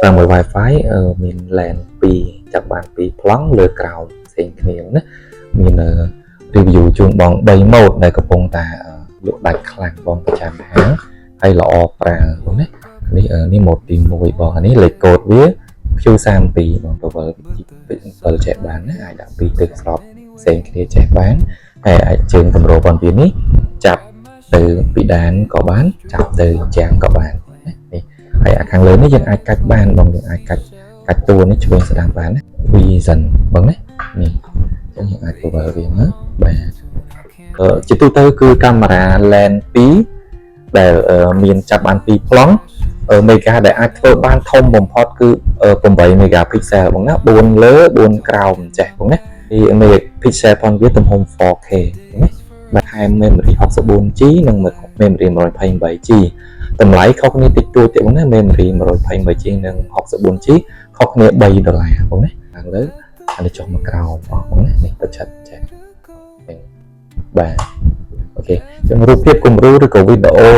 តាមមួយ Wi-Fi មាន LAN 2ចាប់បាន2ប្លង់លើក្រោមផ្សេងគ្នាណាមាន review ជូនបង 3 ម៉ូតដែលកំពុងតែលក់ដាច់ខ្លាំងបងប្រចាំហាងហើយល្អប្រើបងណានេះម៉ូតទី1បងនេះលេខកូដវា Q32 បងបវលចែកបានណាអាចដាក់2ទឹកស្របផ្សេងគ្នាចែកបានហើយអាចជើងកម្រោបងវានេះចាប់ទៅពីដានក៏បានចាប់ទៅចាំងក៏បាននេះហើយខាងលើនេះយើងអាចកាច់បានបងយើងអាចកាច់តួនេះឆ្វេងស្ដាំបានណា Vision បងណានេះយើងអាចបវលវាមកបាទជាទូទៅគឺកាមេរ៉ា LAN 2ដែលមានចាប់បាន2ប្លង់មេហ្គាដែលអាចធ្វើបានធំបំផុតគឺ8 megapixel បងណា4លើ4ក្រោមចេះបងណាពី megapixel ផងវាទំហំ 4K ណាបាទហើយ memory 64G និង memory 128G តម្លៃខុសគ្នាតិចតួចទេបងណា memory 128G និង 64G ខុសគ្នា$3បងណាខាងលើអានេះចុះមកក្រោមបងណានេះប្រឆិតចេះបាទអូខេចឹងរូបភាពគំរូឬក៏វីដេអូ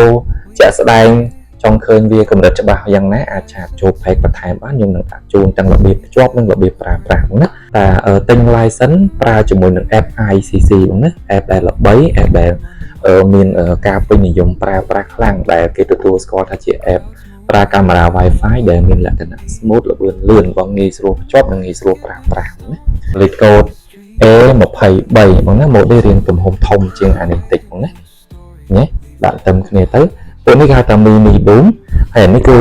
ជាក់ស្ដែងចង់ឃើញវាកម្រិតច្បាស់យ៉ាងណាអាចឆាតចូលផែកបន្ថែមបានខ្ញុំនឹងដាក់ជូនទាំងរបៀបភ្ជាប់និងរបៀបប្រើប្រាស់ណាតែទិញ license ប្រើជាមួយនឹង app ICC បងណា app ដែលល្បី app ដែលមានការពេញនិយមប្រើប្រាស់ខ្លាំងដែលគេទទួលស្គាល់ថាជា app ប្រើកាមេរ៉ា Wi-Fi ដែលមានលក្ខណៈ smooth ល្បឿនលឿនបងងាយស្រួលភ្ជាប់និងងាយស្រួលប្រើប្រាស់ណាលេខកូដ A23 បងណាម៉ូដនេះរៀងទំហំធំជាងអានេះតិចបងណានេះដាក់ទៅគ្នាទៅពួកនេះគេហៅថា mini boom ហើយនេះគឺ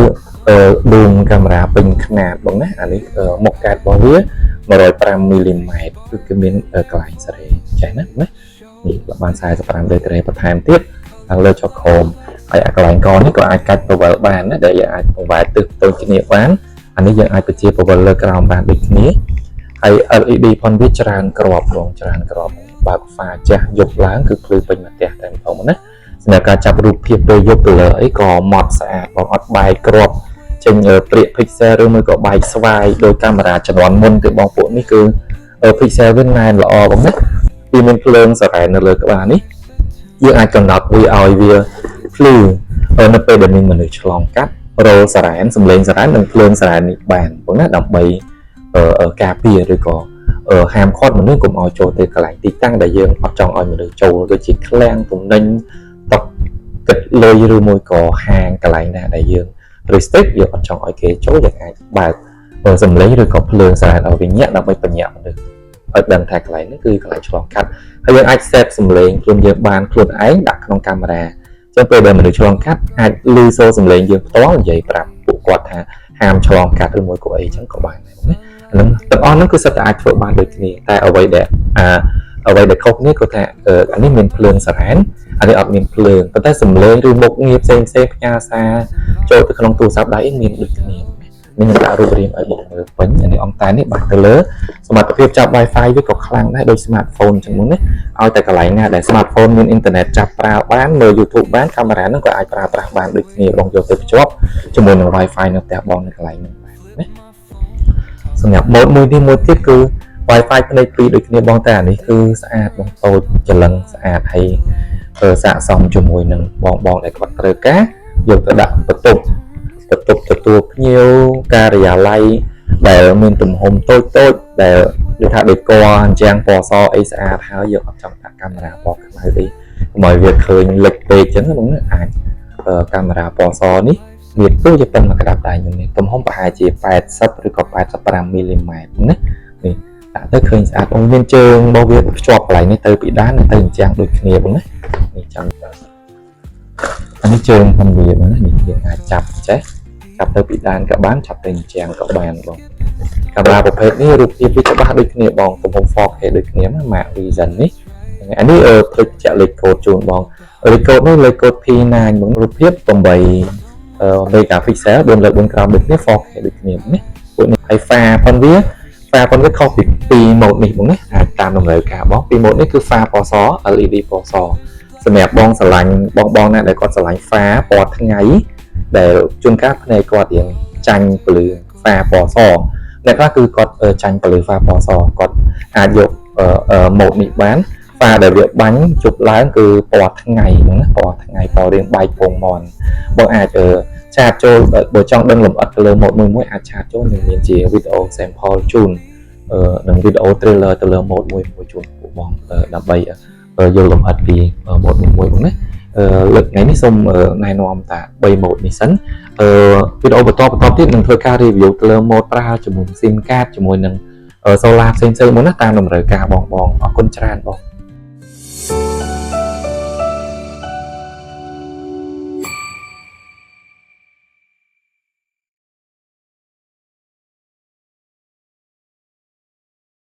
boom កាមេរ៉ាពេញខ្នាតបងណាអានេះមុខកាតរបស់វា105 mm គឺគេមានកន្លែងសេរីចេះណានេះបាន45 degree បន្ថែមទៀតខាងលើចុះខមហើយអាកន្លែងកនេះក៏អាចកាច់ពវលបានណាដែលយើងអាចបង្វែរទិសទៅគ្នាបានអានេះយើងអាចបញ្ជាពវលលើក្រោមបានដូចគ្នាហើយ LED ផងវាច្រើនក្របបងច្រើនក្របបើកហ្វាចាស់យប់ឡើងគឺភ្លឺពេញផ្ទះតែម្ដងណាសម្រាប់ការចាប់រូបភាពពេលយប់ទៅលើអីក៏ម៉ត់ស្អាតបងអត់បែកក្របចេញព្រាក pixel ឬមួយក៏បែកស្វាយដោយកាមេរ៉ាជំនាន់មុនគឺបងពួកនេះគឺ pixel វាណែនល្អបងណាវាមានភ្លើងសរ៉ែននៅលើក្បាលនេះយើងអាចកំណត់វាឲ្យវាភ្លឺនៅពេលដែលមានមនុស្សឆ្លងកាត់រោសរ៉ែនសំឡេងសរ៉ែននិងភ្លើងសរ៉ែននេះបានបងណាដើម្បីការពារឬក៏ហាមឃាត់មនុស្សកុំឲ្យចូលទៅកន្លែងទីតាំងដែលយើងអត់ចង់ឲ្យមនុស្សចូលដូចជាឃ្លាំងទំនិញតុកគិតលុយឬមួយក៏ហាងកន្លែងណាដែលយើង restrict យើងអត់ចង់ឲ្យគេចូលយើងអាចបើកសំឡេងឬក៏ភ្លើងសរ៉ែនឲ្យវាញាក់ដើម្បីបញ្ញាក់មនុស្សឲ្យដឹងថាកន្លែងនេះគឺកន្លែងឆ្លងកាត់ហើយយើងអាច set សំឡេងខ្លួនយើងបានខ្លួនឯងដាក់ក្នុងកាមេរ៉ាចឹងពេលដែលមនុស្សឆ្លងកាត់អាចឮសូរសំឡេងយើងផ្ទាល់និយាយប្រាប់ពួកគាត់ថាហាមឆ្លងកាត់ឬមួយក៏អីចឹងក៏បានដែរណាហ្នឹងទាំងអស់ហ្នឹងគឺសិតតែអាចធ្វើបានដូចគ្នាតែអ្វីដែលខុសគ្នាគឺថាអានេះមានភ្លើងសរ៉ែនអានេះអត់មានភ្លើងប៉ុន្តែសំឡេងឬមុខងារផ្សេងផ្ញើសារចូលទៅក្នុងទូរស័ព្ទដៃមានដូចគ្នានេះខ្ញុំដាក់រូបរាងឲ្យបងមើលពេញអានេះអង្គតែនេះបាក់ទៅលើសមត្ថភាពចាប់ Wi-Fi វាក៏ខ្លាំងដែរដូច smartphone ចឹងមុនណាឲ្យតែកន្លែងណាដែល smartphone មានអ៊ីនធឺណិតចាប់ប្រើបានមើល YouTube បានកាមេរ៉ាហ្នឹងក៏អាចប្រើប្រាស់បានដូចគ្នាបងយកទៅភ្ជាប់ជាមួយនឹង Wi-Fi នៅផ្ទះបងនៅកន្លែងហ្នឹងបានណាសម្រាប់ម៉ូដមួយនេះមួយទៀតគឺ Wi-Fi ផ្នែក2ដូចគ្នាបងតែអានេះគឺស្អាតបងតូចច្រឡឹងស្អាតហើយស័ក្តិសមជាមួយនឹងបងដែលគាត់ត្រូវការយកទៅដាក់បន្ទប់ទទួលភ្ញៀវការិយាល័យដែលមានទំហំតូចដែលដូចថាដូចកអញ្ចឹងពណ៌សអីស្អាតហើយយើងអត់ចង់ដាក់កាមេរ៉ាពណ៌ខ្មៅទេកុំឲ្យវាឃើញលិចពេកអញ្ចឹងហ្នឹងអាចកាមេរ៉ាពណ៌សនេះមានទូជាប៉ុណ្ណឹងក្តាប់ដៃខ្ញុំនេះទំហំប្រហែលជា80ឬក៏85 mm ណានេះដាក់ទៅឃើញស្អាតបងមានជើងរបស់វាភ្ជាប់កន្លែងនេះទៅពីដានទៅអញ្ចឹងដូចគ្នាបងណានេះចាំអានេះជើងផងវាបងណានេះយើងអាចចាប់ចេះចាប់ទៅពីដានក៏បានចាប់ទៅអញ្ចឹងក៏បានបងកាមេរ៉ាប្រភេទនេះរូបភាពវាច្បាស់ដូចគ្នាបងទំហំ 4K ដូចគ្នាណា Mac Vision នេះអានេះភ្លេចចាក់លេខកូដជូនបងលេខកូដនេះលេខកូដ P9 បងរូបភាព8 megapixel 4លើ4ក្រោមដូចគ្នា 4K ដូចគ្នាណាពួកនេះហើយ pha ផងវាខុសពីម៉ូដនេះបងណាអាចតាមតម្រូវការបងពីម៉ូដនេះគឺ pha ពណ៌ស LED ពណ៌សសម្រាប់បងស្រឡាញ់បងណាដែលគាត់ស្រឡាញ់ pha ពណ៌ថ្ងៃដែលជួនកាលភ្នែកគាត់រៀងចាញ់ពលឺ pha ពណ៌សអ្នកខ្លះគឺគាត់ចាញ់ពលឺ pha ពណ៌សគាត់អាចយកម៉ូដនេះបាន pha ដែលវាបាញ់ជប់ឡើងគឺពណ៌ថ្ងៃហ្នឹងណាពណ៌ថ្ងៃពណ៌រៀងបែកពងមាន់បងអាច ឆាតចូលបើចង់ដឹងលម្អិតទៅលើ mode មួយអាចឆាតចូលនឹងមានជាវីដេអូ sample ជូននិងវីដេអូ trailer ទៅលើ mode មួយជូនពួកបងដើម្បីយល់លម្អិតពី mode មួយបងណាលើកថ្ងៃនេះសូមណែនាំតា3 mode នេះសិនវីដេអូបន្តទៀតនឹងធ្វើការ review ទៅលើ mode ប្រើជាមួយ SIM card ជាមួយនឹង solar ផ្សេងៗមកណាតាមតម្រូវការបងអរគុណច្រើនបង